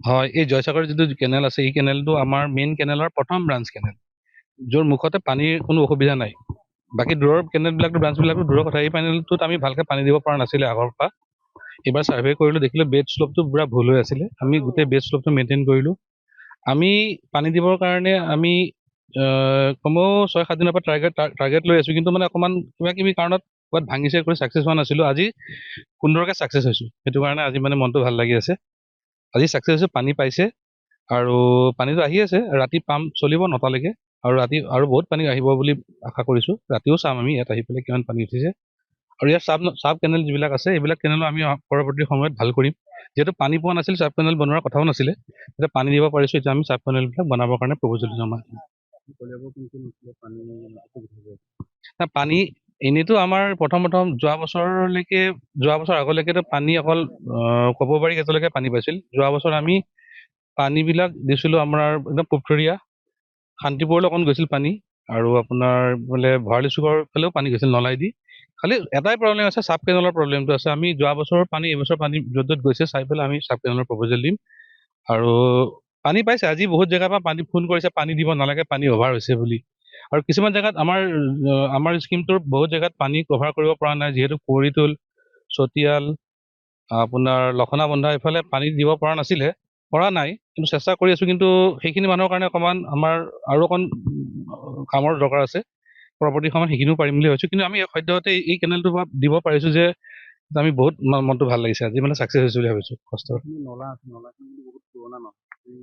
হয়, এই জয়সাগৰ যিটো কেনেল আছে এই কেনেলটো আমাৰ মেইন কেনেলৰ প্ৰথম ব্ৰাঞ্চ কেনেল, য'ৰ মুখতে পানীৰ কোনো অসুবিধা নাই। বাকী দূৰৰ কেনেলবিলাকতো ব্ৰাঞ্চবিলাকতো দূৰৰ কথা। এই পেনেলটোত আমি ভালকে পানী দিব পৰা নাছিলে আগৰ পৰা। এইবাৰ ছাৰ্ভে কৰিলোঁ, দেখিলোঁ বেড শ্লপটো পুৰা ভুল হৈ আছিলে। আমি গোটেই বেড শ্লপটো মেইনটেইন কৰিলোঁ। আমি পানী দিবৰ কাৰণে আমি কমেও 6-7 দিনৰ পৰা টাৰ্গেট লৈ আছোঁ, কিন্তু মানে অকণমান কিবা কিবি কাৰণত ক'ৰবাত ভাঙিছে কৰি ছাকচেছ হোৱা নাছিলোঁ। আজি সুন্দৰকৈ ছাকচেছ হৈছোঁ, সেইটো কাৰণে আজি মানে মনটো ভাল লাগি আছে। আজি ছাকচেছ হৈছোঁ, পানী পাইছে আৰু পানীটো আহি আছে। ৰাতি পাম্প চলিব 9টালৈকে আৰু ৰাতি আৰু বহুত পানী আহিব বুলি আশা কৰিছোঁ। ৰাতিও চাম আমি ইয়াত আহি পেলাই কিমান পানী উঠিছে। আৰু ইয়াৰ চাব কেনেল যিবিলাক আছে এইবিলাক কেনেলো আমি পৰৱৰ্তী সময়ত ভাল কৰিম। যিহেতু পানী পোৱা নাছিল, চাব কেনেল বনোৱাৰ কথাও নাছিলে, এতিয়া পানী দিব পাৰিছোঁ। এতিয়া আমি চাব কেনেলবিলাক বনাবৰ কাৰণে প্ৰপ'জেল জমা দিম। পানী এনেইতো আমাৰ প্ৰথম যোৱা বছৰ আগলৈকেতো পানী অকল ক'ব পাৰি এতিয়ালৈকে পানী পাইছিল। যোৱা বছৰ আমি পানীবিলাক দিছিলোঁ আমাৰ একদম পুখুৰীয়া শান্তিপুৰলৈ অকণ গৈছিল পানী, আৰু আপোনাৰ বোলে ভৰালি চুকৰ ফালেও পানী গৈছিল নলাই দি। খালি এটাই প্ৰব্লেম আছে, চাব কেনেলৰ প্ৰব্লেমটো আছে। আমি যোৱা বছৰৰ পানী এইবছৰ পানী য'ত গৈছে চাই পেলাই আমি চাব কেনেলৰ প্ৰপ'জেল দিম। আৰু পানী পাইছে, আজি বহুত জেগাৰ পৰা পানী ফোন কৰিছে পানী দিব নালাগে, পানী অভাৰ হৈছে বুলি। আৰু কিছুমান জেগাত আমাৰ স্কিমটোৰ বহুত জেগাত পানী কভাৰ কৰিব পৰা নাই, যিহেতু কুঁৱৰীটোল, চতিয়াল, আপোনাৰ লখনাবন্ধা এইফালে পানী দিব পৰা নাই, কিন্তু চেষ্টা কৰি আছোঁ। কিন্তু সেইখিনি মানুহৰ কাৰণে অকণমান আমাৰ আৰু অকণ কামৰ দৰকাৰ আছে। পৰৱৰ্তী সময়ত সেইখিনিও পাৰিম বুলি ভাবিছোঁ। কিন্তু আমি সদ্যহতে এই কেনেলটোৰ পৰা দিব পাৰিছোঁ যে আমি বহুত মনটো ভাল লাগিছে, আজি মানে ছাকচেছ হৈছোঁ বুলি ভাবিছোঁ। কষ্ট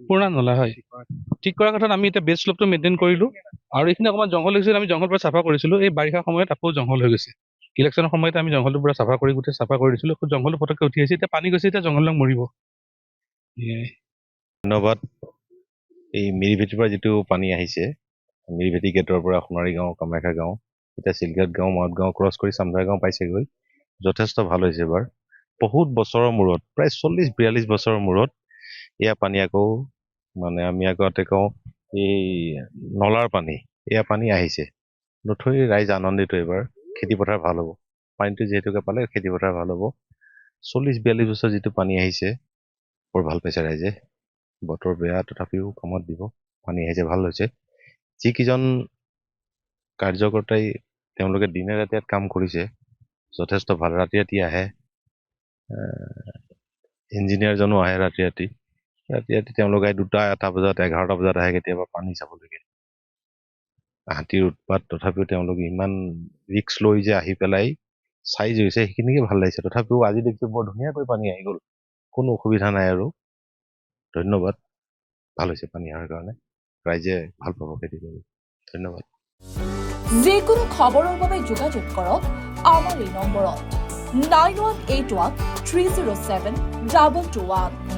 পুৰণা নলা হয়, ঠিক কৰাৰ কথাত আমি এতিয়া বেড শ্লপটো মেইনটেইন কৰিলোঁ। আৰু এইখিনি অকণমান জংঘল হৈছিল, আমি জংঘল পৰা চাফা কৰিছিলোঁ। এই বাৰিষা সময়ত আকৌ জংঘল হৈ গৈছে। ইলেকশ্যনৰ সময়তে আমি জংঘলটো পুৰা চাফা কৰি গোটেই চাফা কৰি দিছিলোঁ। জংঘলটো পটককৈ উঠি আহিছে, এতিয়া পানী গৈছে, এতিয়া জংঘলবিলাক মৰিব। ধন্যবাদ। এই মিৰিভেটিৰ পৰা যিটো পানী আহিছে, মিৰিভেটি গেটৰ পৰা সোণাৰী গাঁও, কামাখ্যা গাঁও, এতিয়া চিলঘাট গাঁও, মাউত গাঁও ক্ৰছ কৰি চামদাৰ গাঁও পাইছেগৈ। যথেষ্ট ভাল হৈছে এবাৰ। বহুত বছৰৰ মূৰত, প্ৰায় 40-42 বছৰৰ মূৰত এয়া পানী আকৌ মানে আমি আগতে কওঁ এই নলাৰ পানী, এয়া পানী আহিছে। নথৈ ৰাইজ আনন্দিত। এইবাৰ খেতিপথাৰ ভাল হ'ব, পানীটো যিহেতুকে পালে খেতিপথাৰ ভাল হ'ব। 40-42 বছৰ যিটো পানী আহিছে, বৰ ভাল পাইছে ৰাইজে। বতৰ বেয়া তথাপিও কামত দিব, পানী আহিছে, ভাল হৈছে। যিকেইজন কাৰ্যকৰ্তাই তেওঁলোকে দিনে ৰাতিয়ে কাম কৰিছে, যথেষ্ট ভাল। ৰাতি ৰাতি আহে, ইঞ্জিনিয়াৰজনো আহে ৰাতি ৰাতি তেওঁলোকে 2টা-এটা বজাত 11টা বজাত আহে কেতিয়াবা পানী চাবলৈকে। হাতীৰ উৎপাত তথাপিও তেওঁলোকে ইমান ৰিক্স লৈ যে আহি পেলাই চাই গৈছে, সেইখিনিকে ভাল লাগিছে। তথাপিও আজি দেখিছোঁ বৰ ধুনীয়াকৈ পানী আহি গ'ল, কোনো অসুবিধা নাই। আৰু ধন্যবাদ, ভাল হৈছে পানী অহাৰ কাৰণে। ৰাইজে ভাল পাব খেতি কৰি। ধন্যবাদ। যিকোনো খবৰৰ বাবে যোগাযোগ কৰক আমাৰ এই নম্বৰত 9181 307 221।